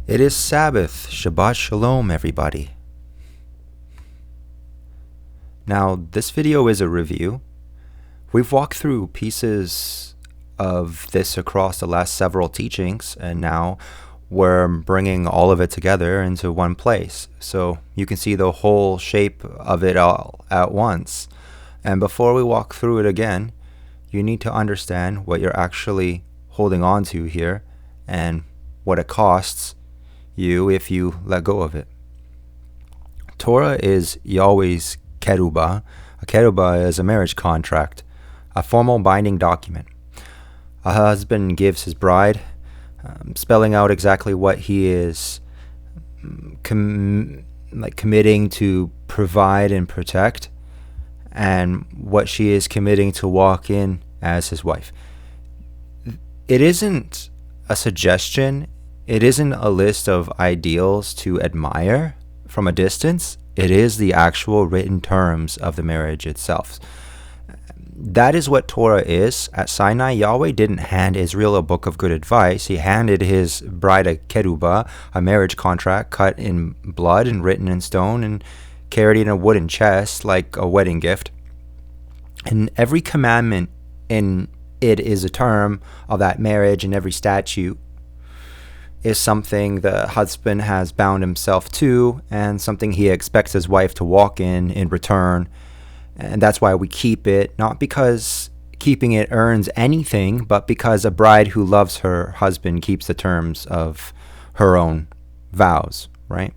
It is Sabbath. Shabbat Shalom, everybody. Now, this video is a review. We've walked through pieces of this across the last several teachings, and now we're bringing all of it together into one place, so you can see the whole shape of it all at once. And before we walk through it again, you need to understand what you're actually holding on to here and what it costs you if you let go of it. Torah is Yahweh's Ketubah. A Ketubah is a marriage contract, a formal binding document. A husband gives his bride, spelling out exactly what he is committing to provide and protect, and what she is committing to walk in as his wife. It isn't a suggestion. It isn't a list of ideals to admire from a distance. It is the actual written terms of the marriage itself. That is what Torah is. At Sinai, Yahweh didn't hand Israel a book of good advice. He handed his bride a Ketubah, a marriage contract cut in blood and written in stone and carried in a wooden chest like a wedding gift. And every commandment in it is a term of that marriage, and every statute is something the husband has bound himself to and something he expects his wife to walk in return. And that's why we keep it, not because keeping it earns anything, but because a bride who loves her husband keeps the terms of her own vows, right?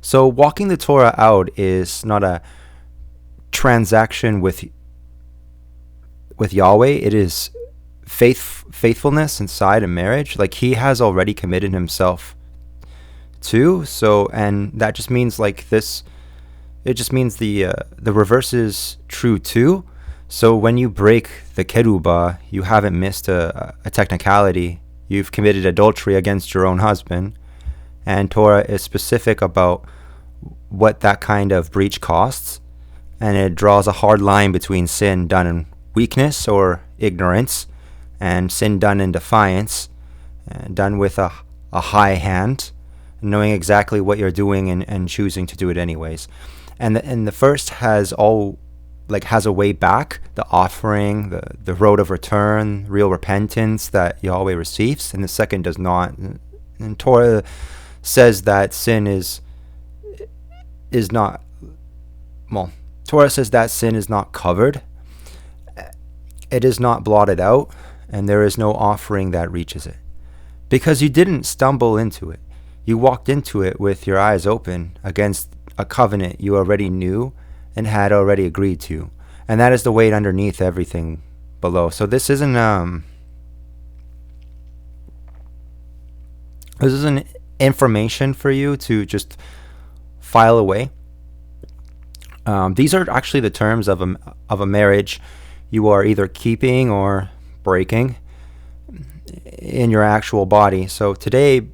So walking the Torah out is not a transaction with Yahweh. It is faithfulness inside a marriage, like he has already committed himself to. So, and that just means like this, it just means the reverse is true too. So when you break the Ketubah, you haven't missed a technicality. You've committed adultery against your own husband, and Torah is specific about what that kind of breach costs, and it draws a hard line between sin done in weakness or ignorance and sin done in defiance, done with a high hand, knowing exactly what you're doing and choosing to do it anyways. And the first has a way back, the offering, the road of return, real repentance that Yahweh receives, and the second does not. And Torah says that sin is not, well, Torah says that sin is not covered. It is not blotted out, and there is no offering that reaches it. Because you didn't stumble into it. You walked into it with your eyes open against a covenant you already knew and had already agreed to. And that is the weight underneath everything below. So this isn't information for you to just file away. These are actually the terms of a marriage you are either keeping or breaking in your actual body. So today,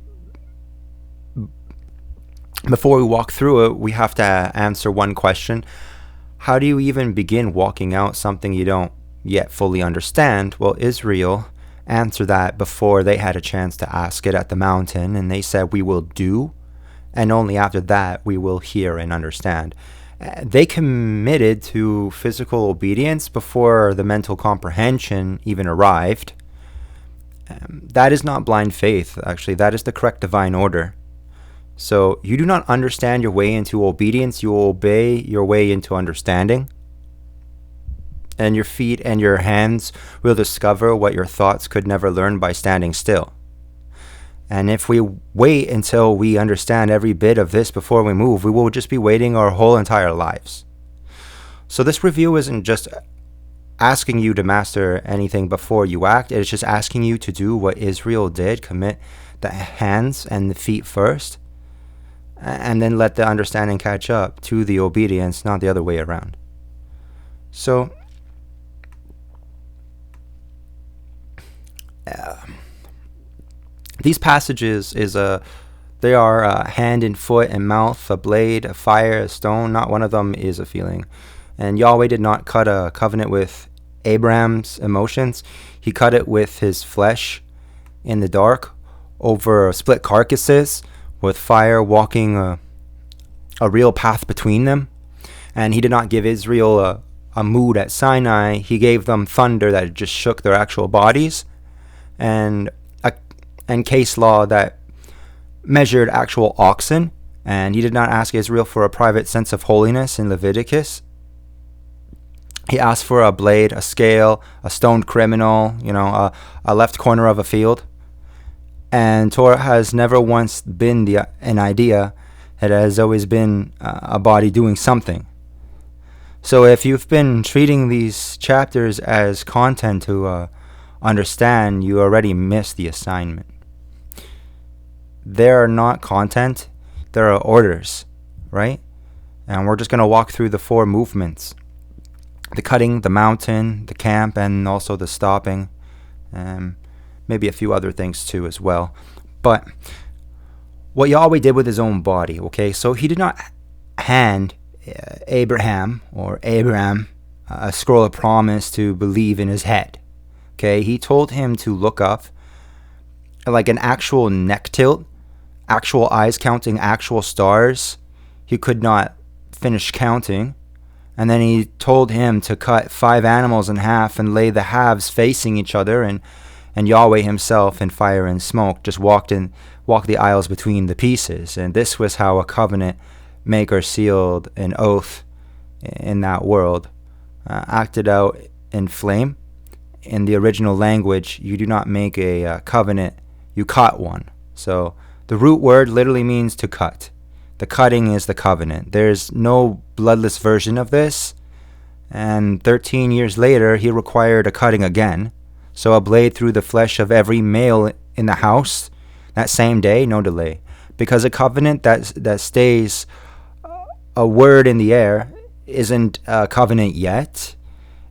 before we walk through it, we have to answer one question. How do you even begin walking out something you don't yet fully understand? Well, Israel answered that before they had a chance to ask it at the mountain, and they said, "We will do, and only after that we will hear and understand." They committed to physical obedience before the mental comprehension even arrived. That is not blind faith, actually. That is the correct divine order. So you do not understand your way into obedience. You will obey your way into understanding. And your feet and your hands will discover what your thoughts could never learn by standing still. And if we wait until we understand every bit of this before we move, we will just be waiting our whole entire lives. So this review isn't just asking you to master anything before you act. It's just asking you to do what Israel did, commit the hands and the feet first, and then let the understanding catch up to the obedience, not the other way around. So these passages they are a hand and foot and mouth, a blade, a fire, a stone. Not one of them is a feeling. And Yahweh did not cut a covenant with Abraham's emotions. He cut it with his flesh in the dark over split carcasses with fire walking a real path between them. And he did not give Israel a mood at Sinai. He gave them thunder that just shook their actual bodies, and case law that measured actual oxen. And he did not ask Israel for a private sense of holiness in Leviticus. He asked for a blade, a scale, a stoned criminal, a left corner of a field. And Torah has never once been an idea. It has always been a body doing something. So if you've been treating these chapters as content to understand, you already missed the assignment. They are not content, there are orders, right? And we're just going to walk through the 4 movements: the cutting, the mountain, the camp, and also the stopping. Maybe a few other things too as well. But what Yahweh did with his own body, okay? So he did not hand Abraham a scroll of promise to believe in his head, okay? He told him to look up, like an actual neck tilt, actual eyes counting actual stars. He could not finish counting. And then he told him to cut 5 animals in half and lay the halves facing each other, and Yahweh himself in fire and smoke just walked the aisles between the pieces. And this was how a covenant maker sealed an oath in that world, acted out in flame. In the original language, you do not make a covenant, you cut one. So the root word literally means to cut. The cutting is the covenant. There's no bloodless version of this. And 13 years later, he required a cutting again. So a blade through the flesh of every male in the house that same day, no delay. Because a covenant that stays a word in the air isn't a covenant yet.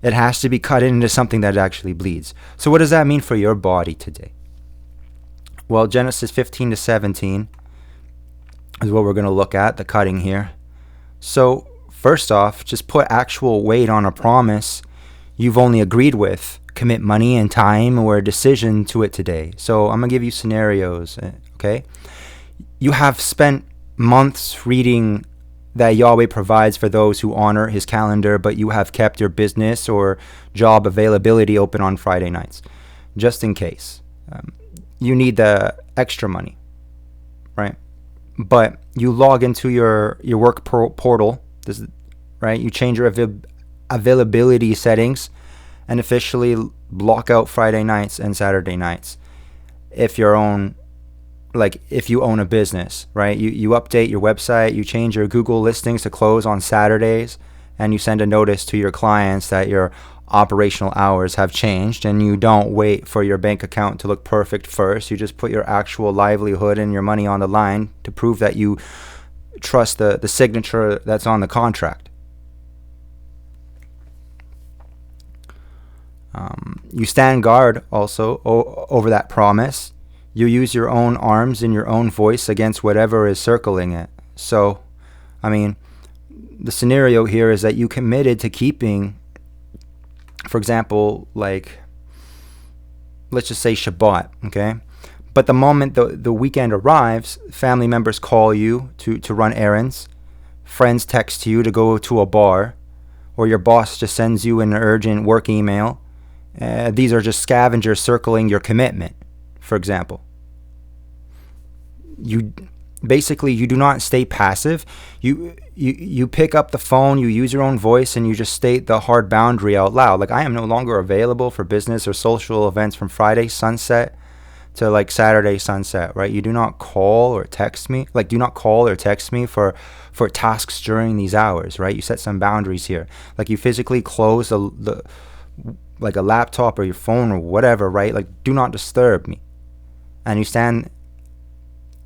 It has to be cut into something that actually bleeds. So what does that mean for your body today? Well, Genesis 15 to 17 is what we're going to look at, the cutting here. So first off, just put actual weight on a promise you've only agreed with. Commit money and time or a decision to it today. So I'm going to give you scenarios, okay? You have spent months reading that Yahweh provides for those who honor his calendar, but you have kept your business or job availability open on Friday nights, just in case. You need the extra money, right? But you log into your work portal, right? You change your availability settings and officially block out Friday nights and Saturday nights. If you own a business, right? You update your website, you change your Google listings to close on Saturdays, and you send a notice to your clients that your operational hours have changed, and you don't wait for your bank account to look perfect first. You just put your actual livelihood and your money on the line to prove that you trust the signature that's on the contract. You stand guard also over that promise. You use your own arms and your own voice against whatever is circling it. So, the scenario here is that you committed to keeping, for example, let's just say Shabbat, okay? But the moment the weekend arrives, family members call you to run errands, friends text you to go to a bar, or your boss just sends you an urgent work email. These are just scavengers circling your commitment, for example. You do not stay passive. You pick up the phone, you use your own voice, and you just state the hard boundary out loud. Like, I am no longer available for business or social events from Friday sunset to Saturday sunset, right? You do not call or text me. Do not call or text me for tasks during these hours, right? You set some boundaries here. You physically close the a laptop or your phone or whatever, right? Do not disturb me. And you stand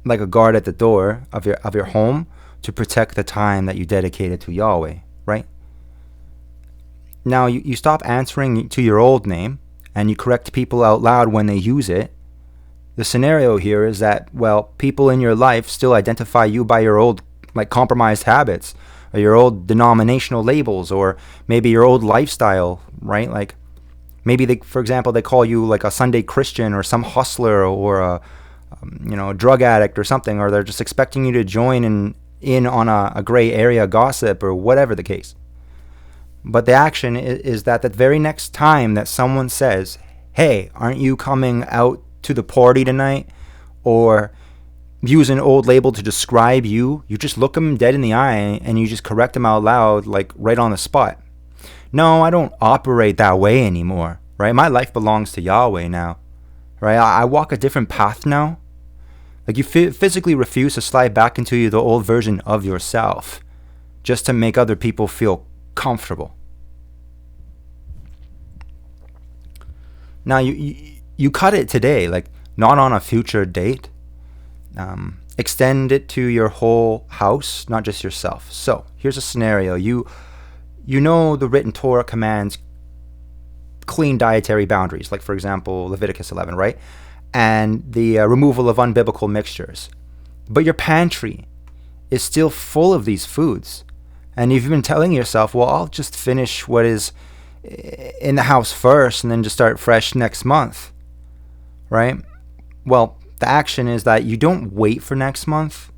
like a guard at the door of your home to protect the time that you dedicated to Yahweh, right? Now you stop answering to your old name and you correct people out loud when they use it. The scenario here is that, people in your life still identify you by your old compromised habits, or your old denominational labels, or maybe your old lifestyle, right? Maybe for example, they call you like a Sunday Christian or some hustler or a drug addict or something, or they're just expecting you to join in on a gray area gossip or whatever the case. But the action is that the very next time that someone says, hey, aren't you coming out to the party tonight? Or use an old label to describe you, you just look them dead in the eye and you just correct them out loud, like right on the spot. No, I don't operate that way anymore, right? My life belongs to Yahweh now, right? I walk a different path now. Like you physically refuse to slide back into the old version of yourself just to make other people feel comfortable. Now you cut it today, like not on a future date. Extend it to your whole house, not just yourself. So here's a scenario. You know the written Torah commands clean dietary boundaries, like for example Leviticus 11, right? And the removal of unbiblical mixtures. But your pantry is still full of these foods. And you've been telling yourself, well, I'll just finish what is in the house first and then just start fresh next month, right? Well, the action is that you don't wait for next month.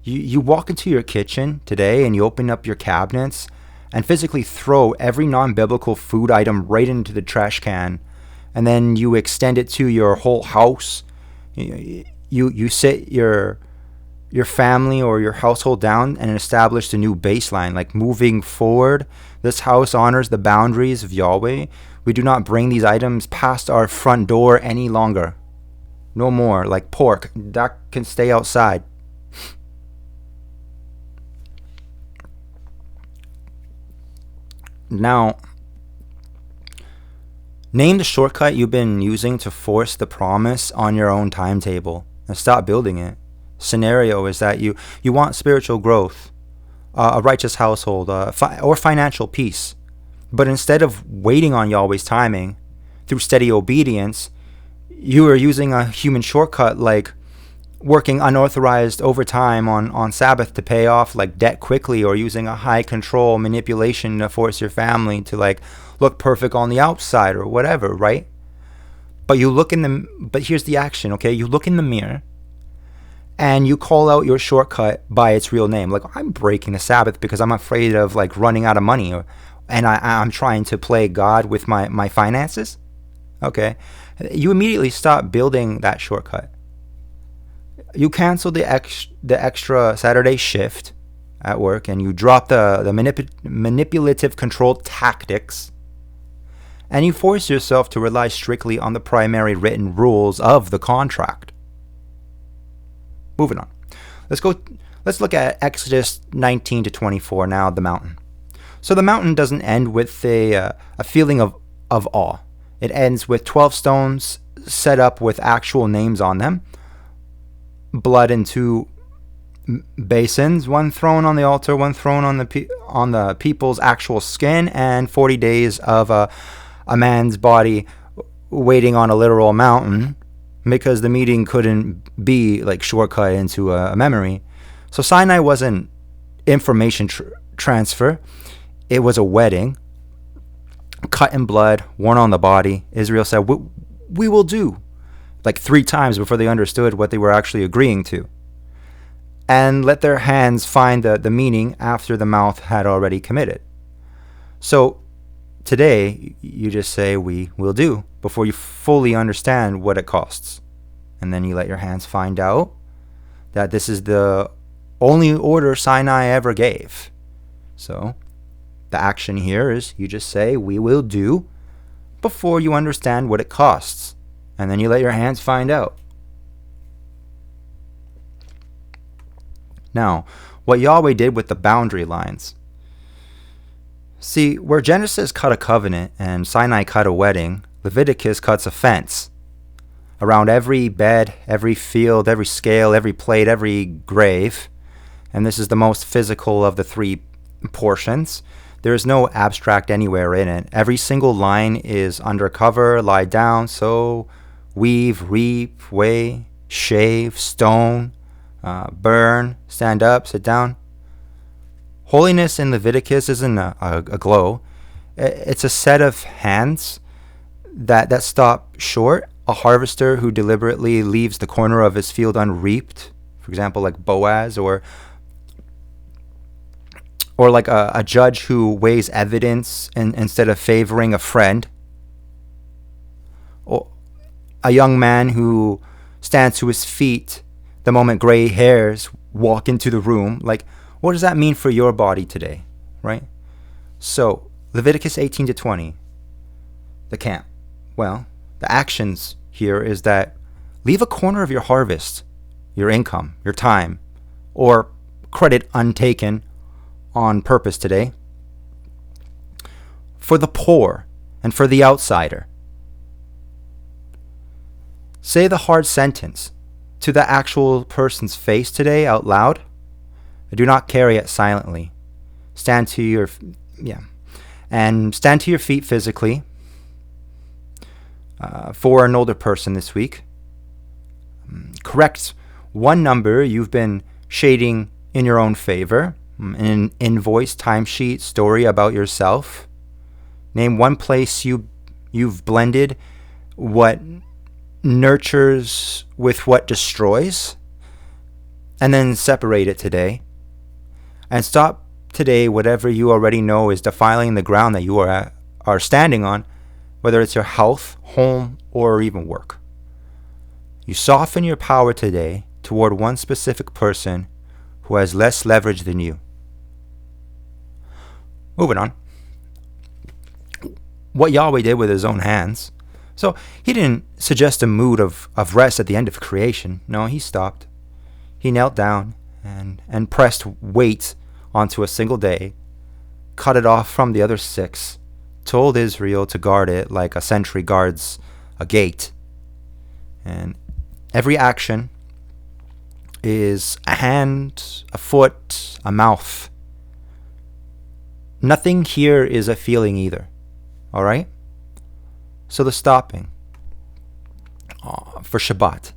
You walk into your kitchen today and you open up your cabinets and physically throw every non-biblical food item right into the trash can, and then you extend it to your whole house. You sit your family or your household down and establish a new baseline. Like moving forward, this house honors the boundaries of Yahweh. We do not bring these items past our front door any longer. No more. Like pork, that can stay outside. Now, name the shortcut you've been using to force the promise on your own timetable and stop building it. Scenario is that you want spiritual growth, a righteous household, or financial peace. But instead of waiting on Yahweh's timing through steady obedience, you are using a human shortcut like working unauthorized overtime on Sabbath to pay off like debt quickly, or using a high control manipulation to force your family to like look perfect on the outside or whatever, right? But here's the action, okay? You look in the mirror and you call out your shortcut by its real name. Like, I'm breaking the Sabbath because I'm afraid of like running out of money, and I'm trying to play God with my finances. Okay. You immediately stop building that shortcut. You cancel the extra Saturday shift at work, and you drop the manipulative control tactics, and you force yourself to rely strictly on the primary written rules of the contract. Moving on. Let's look at Exodus 19 to 24 now, the mountain. So the mountain doesn't end with a feeling of awe. It ends with 12 stones set up with actual names on them, blood in 2 basins, one thrown on the altar, one thrown on the people's actual skin, and 40 days of a man's body waiting on a literal mountain, because the meeting couldn't be like shortcut into a memory. So Sinai wasn't information transfer. It was a wedding, cut in blood, worn on the body. Israel said, we will do, like 3 times before they understood what they were actually agreeing to. And let their hands find the meaning after the mouth had already committed. So today, you just say, we will do, before you fully understand what it costs. And then you let your hands find out that this is the only order Sinai ever gave. So the action here is you just say, we will do, before you understand what it costs. And then you let your hands find out. Now, what Yahweh did with the boundary lines. See, where Genesis cut a covenant and Sinai cut a wedding, Leviticus cuts a fence. Around every bed, every field, every scale, every plate, every grave. And this is the most physical of the 3 portions. There is no abstract anywhere in it. Every single line is undercover, lie down, sow, weave, reap, weigh, shave, stone, burn, stand up, sit down. Holiness in Leviticus isn't a glow. It's a set of hands that stop short. A harvester who deliberately leaves the corner of his field unreaped, for example, like Boaz, or like a judge who weighs evidence instead of favoring a friend, or a young man who stands to his feet the moment gray hairs walk into the room. Like, what does that mean for your body today, right? So, Leviticus 18 to 20, the camp. Well, the actions here is that leave a corner of your harvest, your income, your time, or credit untaken on purpose today for the poor and for the outsider. Say the hard sentence to the actual person's face today out loud. Do not carry it silently. Stand to your feet physically. For an older person this week, correct one number you've been shading in your own favor. An invoice, timesheet, story about yourself. Name one place you've blended what nurtures with what destroys, and then separate it today. And stop today whatever you already know is defiling the ground that you are standing on, whether it's your health, home, or even work. You soften your power today toward one specific person who has less leverage than you. Moving on. What Yahweh did with his own hands. So he didn't suggest a mood of rest at the end of creation. No, he stopped. He knelt down and pressed weight onto a single day, cut it off from the other 6, told Israel to guard it like a sentry guards a gate. And every action is a hand, a foot, a mouth. Nothing here is a feeling either. All right? So the stopping for Shabbat,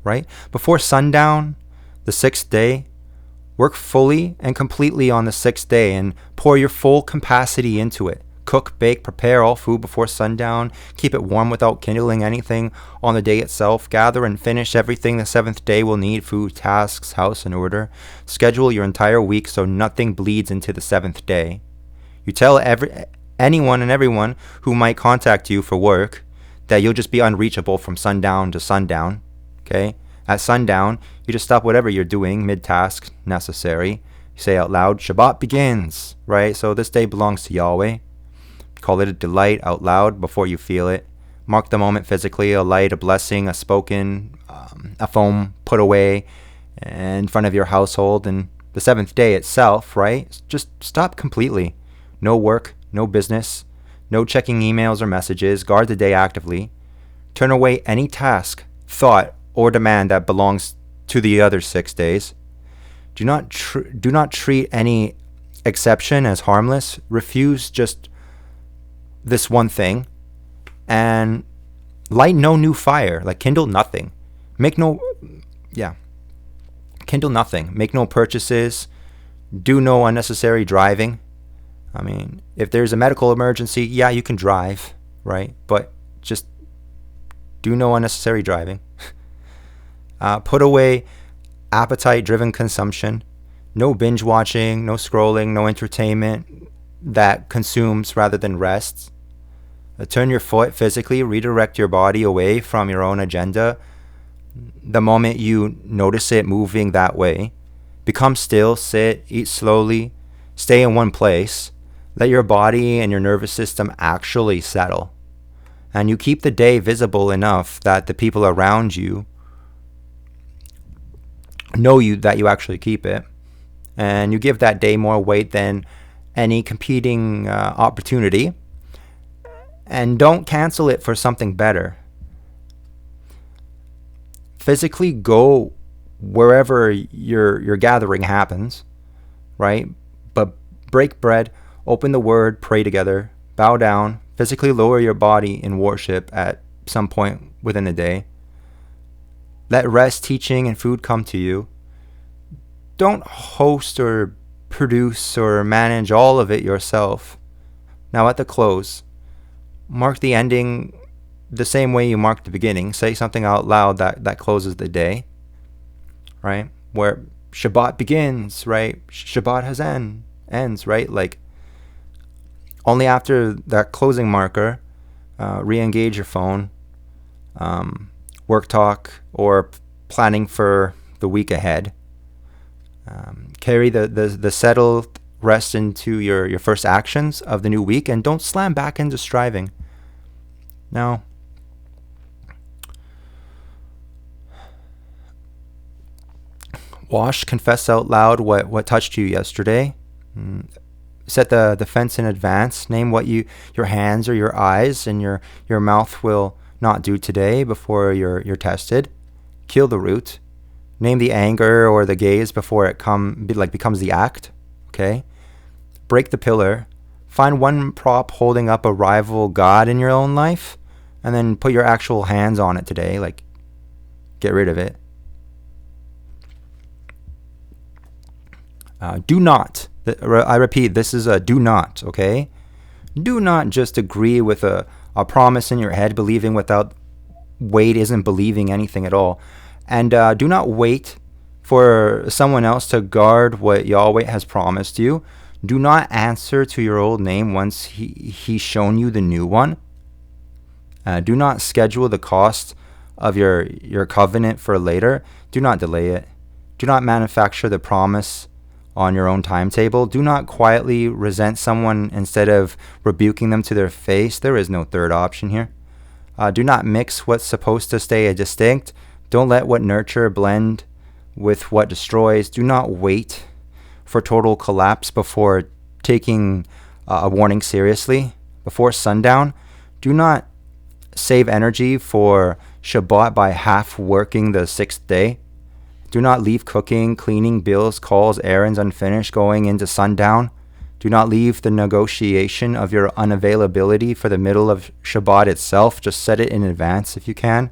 right? Before sundown, the 6th day, work fully and completely on the 6th day and pour your full capacity into it. Cook, bake, prepare all food before sundown. Keep it warm without kindling anything on the day itself. Gather and finish everything the 7th day will need. Food, tasks, house in order. Schedule your entire week so nothing bleeds into the 7th day. You tell anyone and everyone who might contact you for work that you'll just be unreachable from sundown to sundown. Okay? At sundown, you just stop whatever you're doing, mid-task, necessary. You say out loud, Shabbat begins, right? So this day belongs to Yahweh. Call it a delight out loud before you feel it. Mark the moment physically, a light, a blessing, a spoken, a foam put away in front of your household. And the 7th day itself, right? Just stop completely. No work, no business, no checking emails or messages. Guard the day actively. Turn away any task, thought, or demand that belongs to the other 6 days. Do not treat any exception as harmless. Refuse just this one thing, and light no new fire. Like, kindle nothing. Kindle nothing. Make no purchases. Do no unnecessary driving. I mean, if there's a medical emergency, yeah, you can drive, right? But just do no unnecessary driving. Put away appetite-driven consumption. No binge watching, no scrolling, no entertainment that consumes rather than rests. Turn your foot physically, redirect your body away from your own agenda the moment you notice it moving that way. Become still, sit, eat slowly, stay in one place. Let your body and your nervous system actually settle. And you keep the day visible enough that the people around you know that you actually keep it. And you give that day more weight than any competing opportunity, and don't cancel it for something better. Physically go wherever your gathering happens, right? But break bread, open the word, pray together, bow down, physically lower your body in worship at some point within the day. Let rest, teaching, and food come to you. Don't host or produce or manage all of it yourself. Now at the close, mark the ending the same way you mark the beginning. Say something out loud that closes the day, right? Where Shabbat begins, right? Shabbat has ends, right? Like, only after that closing marker, re-engage your phone, work talk, or planning for the week ahead. Carry the settled rest into your first actions of the new week, and don't slam back into striving. Now, wash, confess out loud what touched you yesterday. Set the fence in advance. Name what your hands or your eyes and your mouth will not do today before you're tested. Kill the root. Name the anger or the gaze before it becomes the act. Okay? Break the pillar. Find one prop holding up a rival god in your own life, and then put your actual hands on it today. Like, get rid of it. Do not. I repeat, this is a do not, okay? Do not just agree with a promise in your head, believing without weight isn't believing anything at all. And do not wait for someone else to guard what Yahweh has promised you. Do not answer to your old name once he's shown you the new one. Do not schedule the cost of your covenant for later. Do not delay it. Do not manufacture the promise on your own timetable. Do not quietly resent someone instead of rebuking them to their face. There is no third option here. Do not mix what's supposed to stay distinct. Don't let what nurture blend with what destroys. Do not wait for total collapse before taking a warning seriously. Before sundown, do not save energy for Shabbat by half working the sixth day. Do not leave cooking, cleaning, bills, calls, errands unfinished going into sundown. Do not leave the negotiation of your unavailability for the middle of Shabbat itself. Just set it in advance if you can.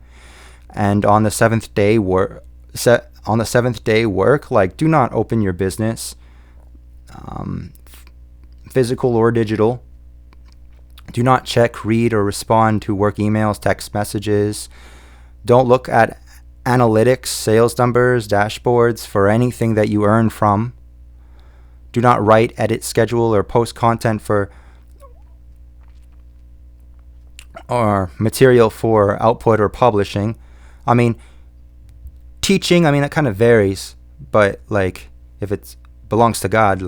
And on the seventh day work, like, do not open your business, physical or digital. Do not check, read, or respond to work emails, text messages. Don't look at analytics, sales numbers, dashboards for anything that you earn from. Do not write, edit, schedule, or post content or material for output or publishing. I mean, teaching, that kind of varies, but like, if it belongs to God,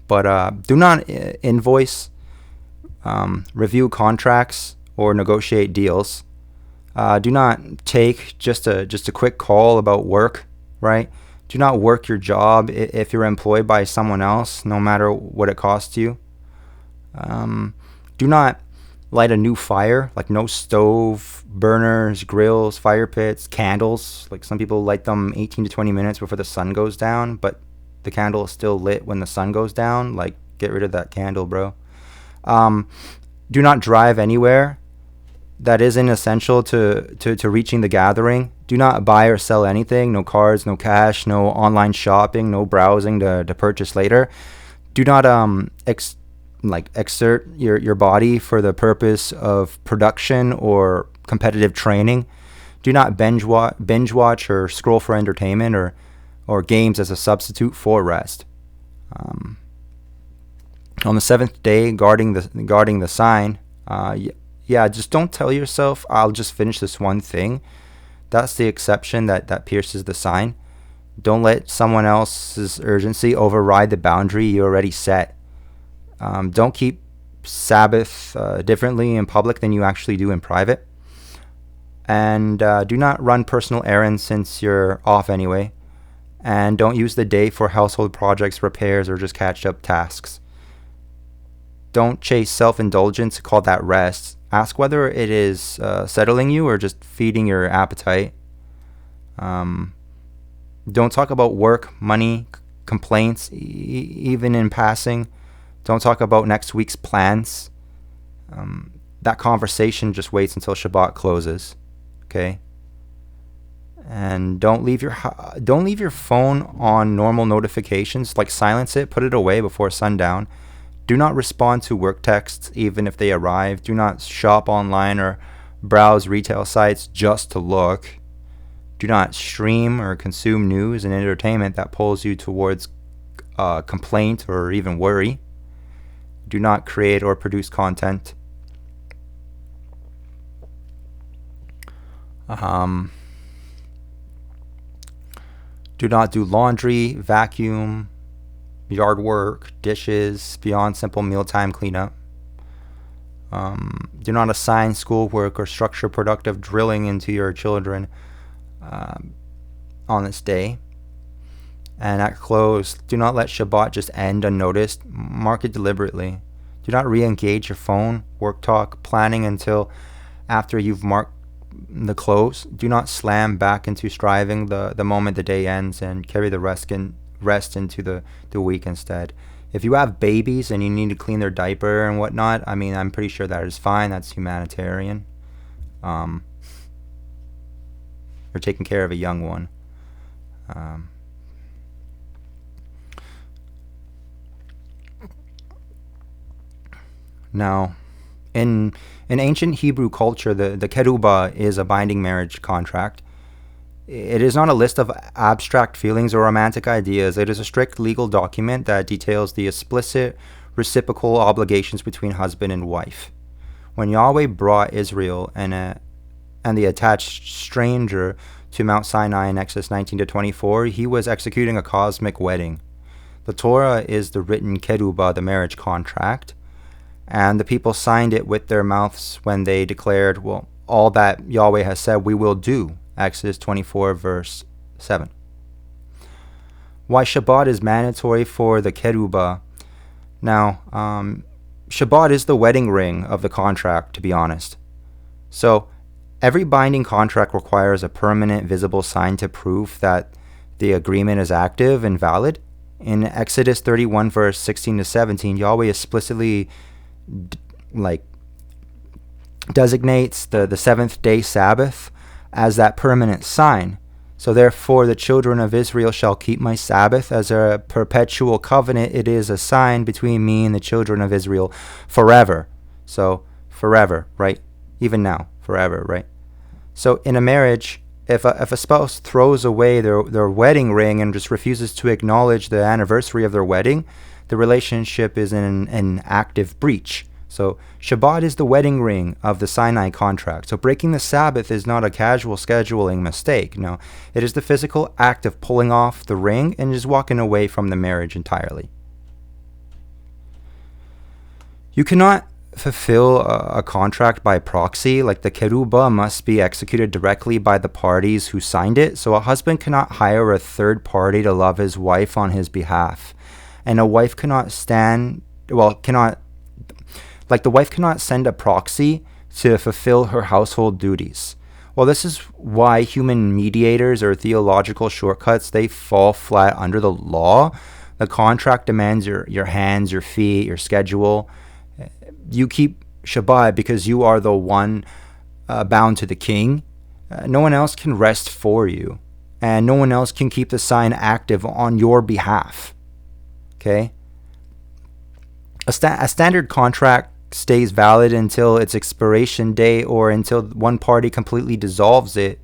But do not invoice, review contracts, or negotiate deals. Do not take just a quick call about work, right? Do not work your job if you're employed by someone else, no matter what it costs you. Do not light a new fire, like no stove, burners, grills, fire pits, candles. Like, some people light them 18 to 20 minutes before the sun goes down, but the candle is still lit when the sun goes down. Like, get rid of that candle, bro. Do not drive anywhere that isn't essential to reaching the gathering. Do not buy or sell anything. No cards, no cash, no online shopping, no browsing to purchase later. Do not exert your body for the purpose of production or competitive training. Do not binge watch or scroll for entertainment or games as a substitute for rest. On the seventh day, guarding the sign, just don't tell yourself, I'll just finish this one thing. That's the exception that pierces the sign. Don't let someone else's urgency override the boundary you already set. Don't keep Sabbath differently in public than you actually do in private. And do not run personal errands since you're off anyway. And don't use the day for household projects, repairs, or just catch-up tasks. Don't chase self-indulgence, call that rest. Ask whether it is settling you or just feeding your appetite. Don't talk about work, money, complaints, even in passing. Don't talk about next week's plans. That conversation just waits until Shabbat closes. Okay? And don't leave your phone on normal notifications. Like, silence it, put it away before sundown. Do not respond to work texts even if they arrive. Do not shop online or browse retail sites just to look. Do not stream or consume news and entertainment that pulls you towards complaint or even worry. Do not create or produce content. Do not do laundry, vacuum, yard work, dishes beyond simple mealtime cleanup. Do not assign schoolwork or structure productive drilling into your children on this day. And at close, do not let Shabbat just end unnoticed. Mark it deliberately. Do not re-engage your phone, work talk, planning until after you've marked the close. Do not slam back into striving the moment the day ends and carry the rest into the week instead. If you have babies and you need to clean their diaper and whatnot, I mean, I'm pretty sure that is fine. That's humanitarian. You're taking care of a young one. Now, in ancient Hebrew culture, the Ketubah is a binding marriage contract. It is not a list of abstract feelings or romantic ideas. It is a strict legal document that details the explicit reciprocal obligations between husband and wife. When Yahweh brought Israel and the attached stranger to Mount Sinai in Exodus 19-24, he was executing a cosmic wedding. The Torah is the written Ketubah, the marriage contract, and the people signed it with their mouths when they declared, well, all that Yahweh has said we will do. Exodus 24, verse 7. Why Shabbat is mandatory for the Ketubah. Now, Shabbat is the wedding ring of the contract, to be honest. So, every binding contract requires a permanent, visible sign to prove that the agreement is active and valid. In Exodus 31, verse 16-17, Yahweh explicitly designates the seventh day Sabbath as that permanent sign. So therefore the children of Israel shall keep my Sabbath as a perpetual covenant. It is a sign between me and the children of Israel forever. So forever, right? Even now, forever, right? So in a marriage, if a spouse throws away their wedding ring and just refuses to acknowledge the anniversary of their wedding, the relationship is in an active breach. So Shabbat is the wedding ring of the Sinai contract. So breaking the Sabbath is not a casual scheduling mistake. No, it is the physical act of pulling off the ring and just walking away from the marriage entirely. You cannot fulfill a contract by proxy. Like the Ketubah must be executed directly by the parties who signed it. So a husband cannot hire a third party to love his wife on his behalf. And a wife cannot the wife cannot send a proxy to fulfill her household duties. Well, this is why human mediators or theological shortcuts, they fall flat under the law. The contract demands your hands, your feet, your schedule. You keep Shabbat because you are the one bound to the king. No one else can rest for you. And no one else can keep the sign active on your behalf. Okay? A standard contract stays valid until its expiration date or until one party completely dissolves it.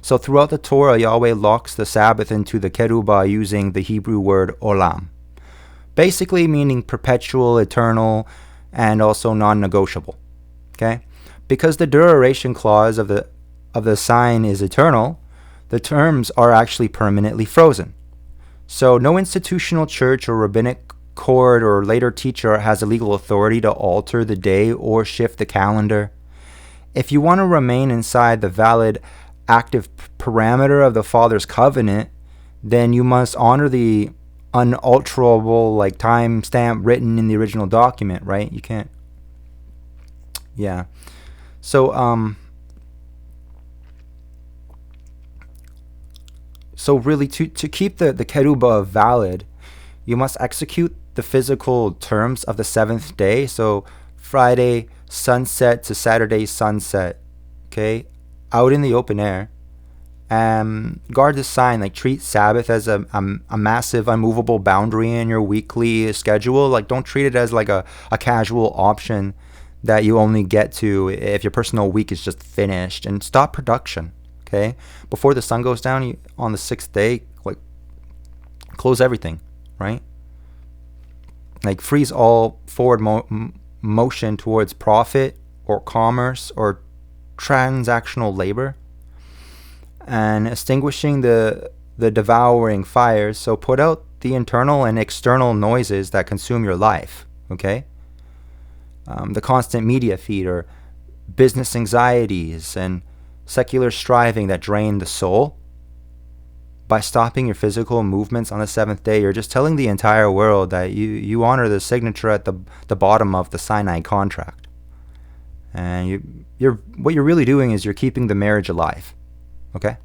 So throughout the Torah, Yahweh locks the Sabbath into the Ketubah using the Hebrew word olam, basically meaning perpetual, eternal, and also non-negotiable. Okay? Because the duration clause of the sign is eternal, the terms are actually permanently frozen. So no institutional church or rabbinic court or later teacher has a legal authority to alter the day or shift the calendar. If you want to remain inside the valid active parameter of the Father's covenant, then you must honor the unalterable time stamp written in the original document, right? You can't. Yeah. So really to keep the Ketubah valid, you must execute the physical terms of the seventh day. So Friday sunset to Saturday sunset, okay, out in the open air. Guard this sign. Like, treat Sabbath as a massive, unmovable boundary in your weekly schedule. Like, don't treat it as like a casual option that you only get to if your personal week is just finished. And stop production, okay? Before the sun goes down on the 6th day, like, close everything, right? Like, freeze all forward motion towards profit or commerce or transactional labor, and extinguishing the devouring fires. So put out the internal and external noises that consume your life, okay? The constant media feed or business anxieties and secular striving that drain the soul. By stopping your physical movements on the 7th day, you're just telling the entire world that you honor the signature at the bottom of the Sinai contract. And what you're really doing is you're keeping the marriage alive. Okay?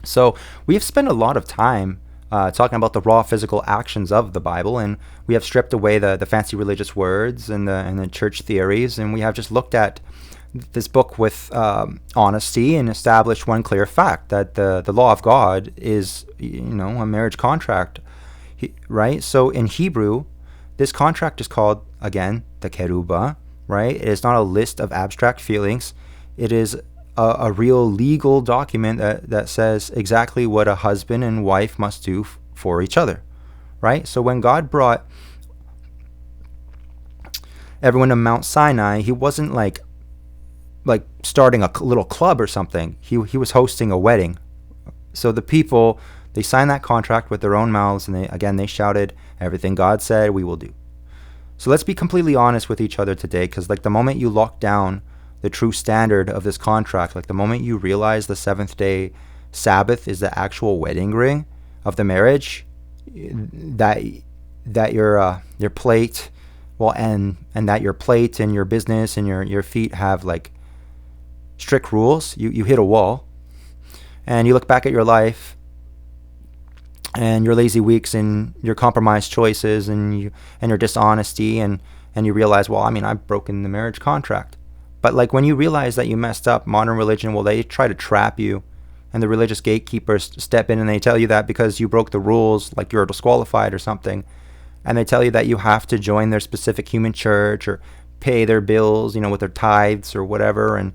So we have spent a lot of time talking about the raw physical actions of the Bible, and we have stripped away the fancy religious words and the church theories, and we have just looked at this book with honesty and established one clear fact, that the law of God is, a marriage contract, right? So in Hebrew, this contract is called, again, the Ketubah, right? It is not a list of abstract feelings. It is a real legal document that says exactly what a husband and wife must do for each other, right? So when God brought everyone to Mount Sinai, he wasn't like starting a little club or something. He was hosting a wedding. So the people, they signed that contract with their own mouths, and they shouted, "Everything God said, we will do." So let's be completely honest with each other today, because the moment you lock down the true standard of this contract, the moment you realize the 7th day Sabbath is the actual wedding ring of the marriage, that your plate, and that your plate and your business and your feet have strict rules, you hit a wall, and you look back at your life and your lazy weeks and your compromised choices and your dishonesty, and you realize, I've broken the marriage contract. But when you realize that you messed up, modern religion, they try to trap you, and the religious gatekeepers step in and they tell you that because you broke the rules, you're disqualified or something, and they tell you that you have to join their specific human church or pay their bills, with their tithes or whatever, and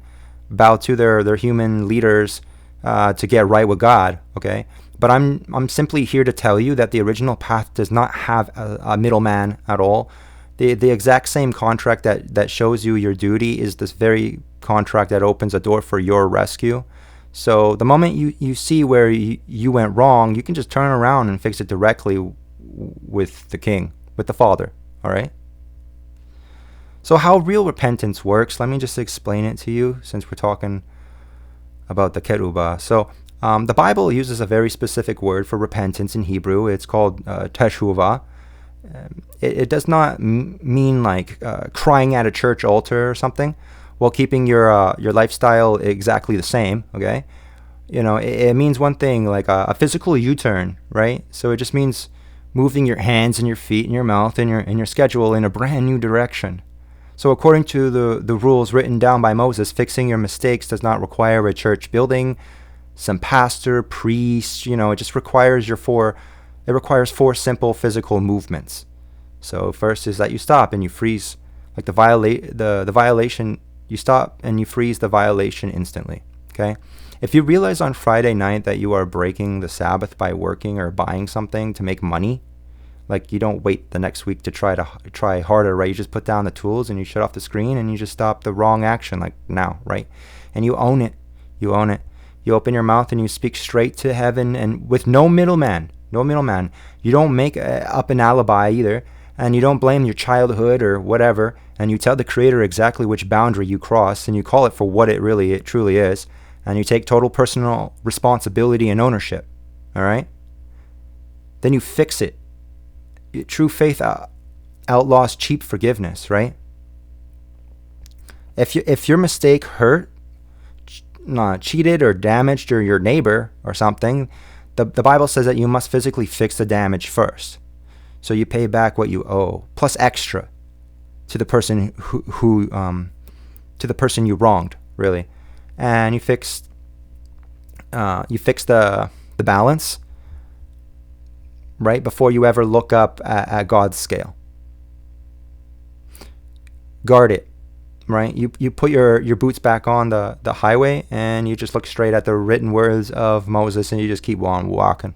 bow to their human leaders to get right with God, okay? But I'm simply here to tell you that the original path does not have a middleman at all. The exact same contract that shows you your duty is this very contract that opens a door for your rescue. So the moment you see where you went wrong, you can just turn around and fix it directly with the King, with the Father, all right? So how real repentance works, let me just explain it to you, since we're talking about the Ketubah. So the Bible uses a very specific word for repentance in Hebrew. It's called teshuvah. It does not mean crying at a church altar or something while keeping your lifestyle exactly the same, okay? It means one thing, a physical U-turn, right? So it just means moving your hands and your feet and your mouth and your schedule in a brand new direction. So according to the rules written down by Moses, fixing your mistakes does not require a church building, some pastor, priest, it just requires four simple physical movements. So first is that you stop and you freeze, the violation, you stop and you freeze the violation instantly, okay? If you realize on Friday night that you are breaking the Sabbath by working or buying something to make money, you don't wait the next week to try harder, right? You just put down the tools and you shut off the screen and you just stop the wrong action, now, right? And you own it. You own it. You open your mouth and you speak straight to heaven, and with no middleman. You don't make up an alibi either, and you don't blame your childhood or whatever, and you tell the Creator exactly which boundary you cross, and you call it for what it truly is, and you take total personal responsibility and ownership, all right? Then you fix it. True faith outlaws cheap forgiveness, right? If your mistake hurt, cheated or damaged your neighbor or something, the Bible says that you must physically fix the damage first. So you pay back what you owe plus extra to the person who to the person you wronged, really, and you fix the balance right before you ever look up at God's scale. Guard it, right? You put your boots back on the highway, and you just look straight at the written words of Moses, and you just keep on walking.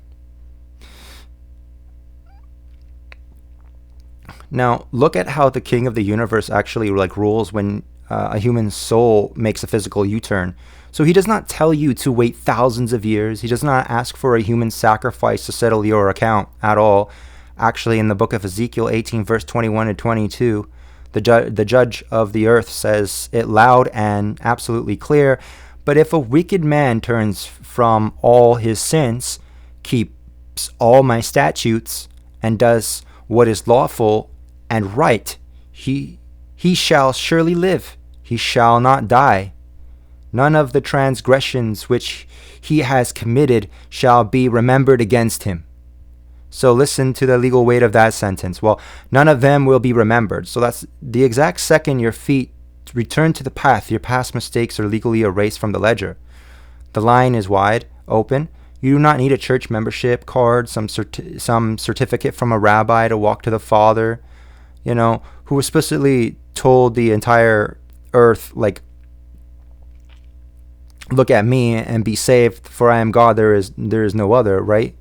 Now, look at how the King of the universe actually rules when a human soul makes a physical U-turn. So he does not tell you to wait thousands of years. He does not ask for a human sacrifice to settle your account at all. Actually, in the book of Ezekiel 18, verse 21 and 22, the judge of the earth says it loud and absolutely clear, but if a wicked man turns from all his sins, keeps all my statutes, and does what is lawful and right, he shall surely live. He shall not die. None of the transgressions which he has committed shall be remembered against him. So listen to the legal weight of that sentence. Well, none of them will be remembered. So that's the exact second your feet return to the path, your past mistakes are legally erased from the ledger. The line is wide open. You do not need a church membership card, some certificate from a rabbi to walk to the Father, who explicitly told the entire earth, look at me and be saved, for I am God, there is no other, right?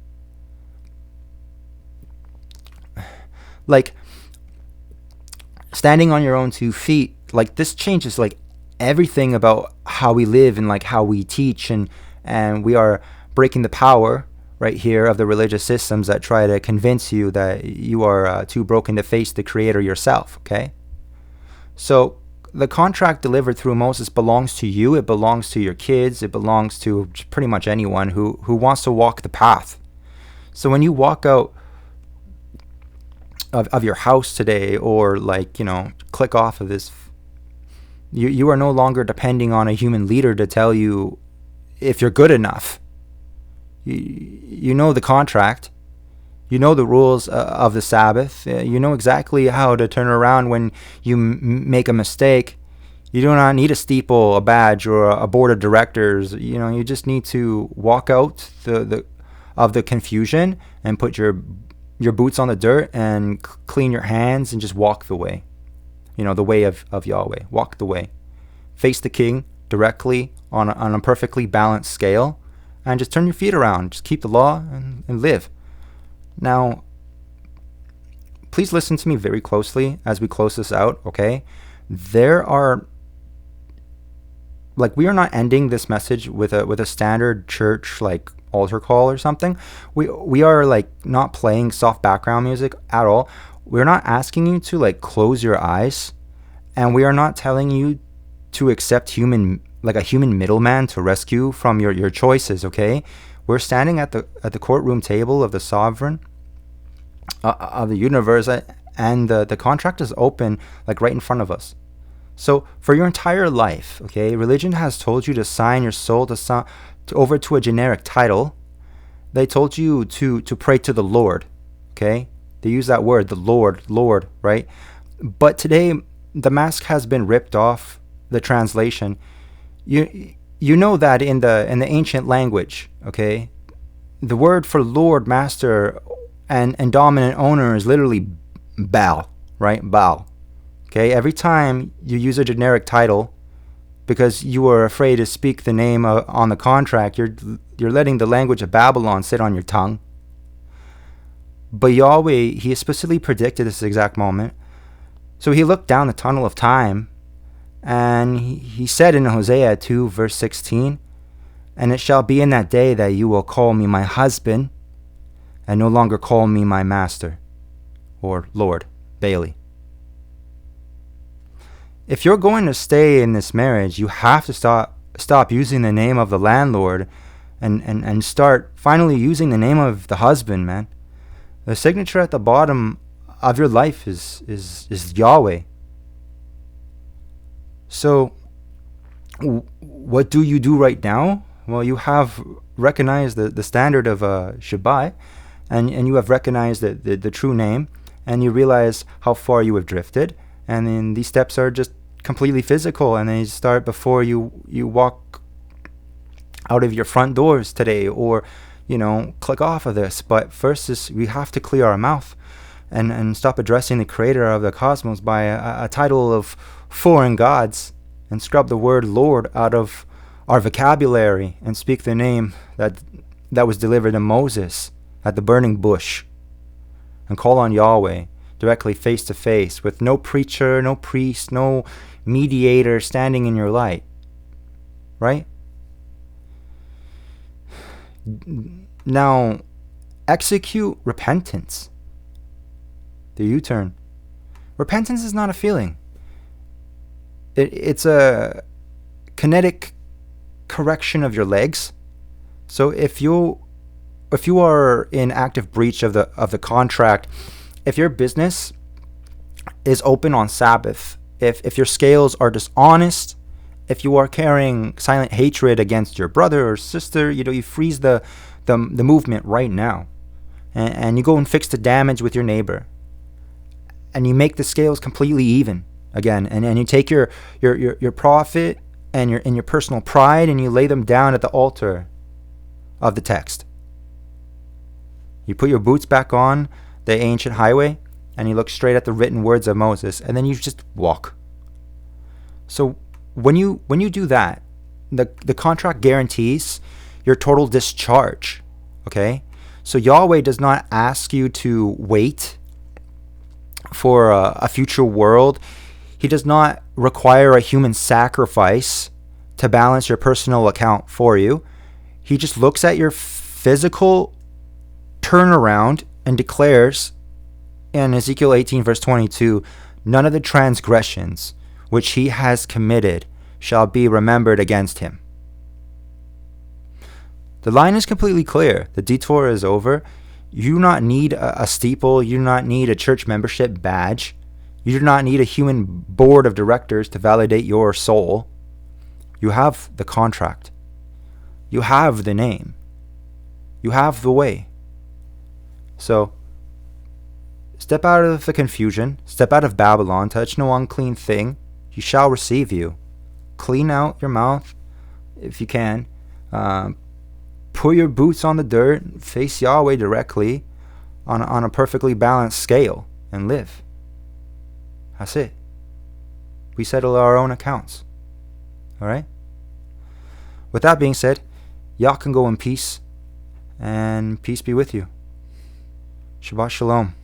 Standing on your own 2 feet, this changes everything about how we live and how we teach, and we are breaking the power right here of the religious systems that try to convince you that you are too broken to face the Creator yourself, okay? So the contract delivered through Moses belongs to you. It belongs to your kids. It belongs to pretty much anyone who wants to walk the path. So when you walk out of your house today, or click off of this, you are no longer depending on a human leader to tell you if you're good enough. You know the contract. You know the rules of the Sabbath. You know exactly how to turn around when you make a mistake. You do not need a steeple, a badge, or a board of directors. You just need to walk out of the confusion and put your boots on the dirt and clean your hands and just walk the way. The way of Yahweh. Walk the way. Face the King directly on a perfectly balanced scale, and just turn your feet around. Just keep the law and live. Now, please listen to me very closely as we close this out, okay? There are, we are not ending this message with a standard church altar call or something. We are not playing soft background music at all. We're not asking you to close your eyes, and we are not telling you to accept a human middleman to rescue from your choices, okay? We're standing at the courtroom table of the sovereign of the universe, and the contract is open right in front of us. So for your entire life, okay, religion has told you to sign your soul over to a generic title. They told you to pray to the Lord, okay? They use that word, the Lord, right? But today, the mask has been ripped off the translation. You know that in the ancient language, okay, the word for Lord, Master, and dominant owner is literally Baal, right? Baal. Okay, every time you use a generic title because you are afraid to speak the name on the contract, you're letting the language of Babylon sit on your tongue. But Yahweh, he specifically predicted this exact moment. So he looked down the tunnel of time, and he said in Hosea 2, verse 16, "And it shall be in that day that you will call me my husband, and no longer call me my master," or Lord, Bailey. If you're going to stay in this marriage, you have to stop using the name of the landlord and start finally using the name of the husband, man. The signature at the bottom of your life is Yahweh. So what do you do right now? Well, you have recognized the standard of Shabbat, and you have recognized the true name, and you realize how far you have drifted, and then these steps are just completely physical, and then you start before you walk out of your front doors today, or click off of this. But first is we have to clear our mouth and stop addressing the creator of the cosmos by a title of foreign gods, and scrub the word Lord out of our vocabulary and speak the name that was delivered to Moses at the burning bush, and call on Yahweh directly face to face, with no preacher, no priest, no mediator standing in your light. Right? Now, execute repentance. The U-turn. Repentance is not a feeling. It's a kinetic correction of your legs. So if you are in active breach of the contract, if your business is open on Sabbath, if your scales are dishonest, if you are carrying silent hatred against your brother or sister, you freeze the movement right now, and you go and fix the damage with your neighbor, and you make the scales completely even again, and you take your profit and your personal pride, and you lay them down at the altar of the text. You put your boots back on the ancient highway, and you look straight at the written words of Moses, and then you just walk. So when you do that, the contract guarantees your total discharge. Okay? So Yahweh does not ask you to wait for a future world. He does not require a human sacrifice to balance your personal account for you. He just looks at your physical turnaround and declares in Ezekiel 18 verse 22, none of the transgressions which he has committed shall be remembered against him. The line is completely clear. The detour is over. You do not need a steeple. You do not need a church membership badge. You do not need a human board of directors to validate your soul. You have the contract. You have the name. You have the way. So, step out of the confusion. Step out of Babylon. Touch no unclean thing. He shall receive you. Clean out your mouth if you can. Put your boots on the dirt. Face Yahweh directly on a perfectly balanced scale and live. That's it. We settle our own accounts. Alright? With that being said, y'all can go in peace, and peace be with you. Shabbat Shalom.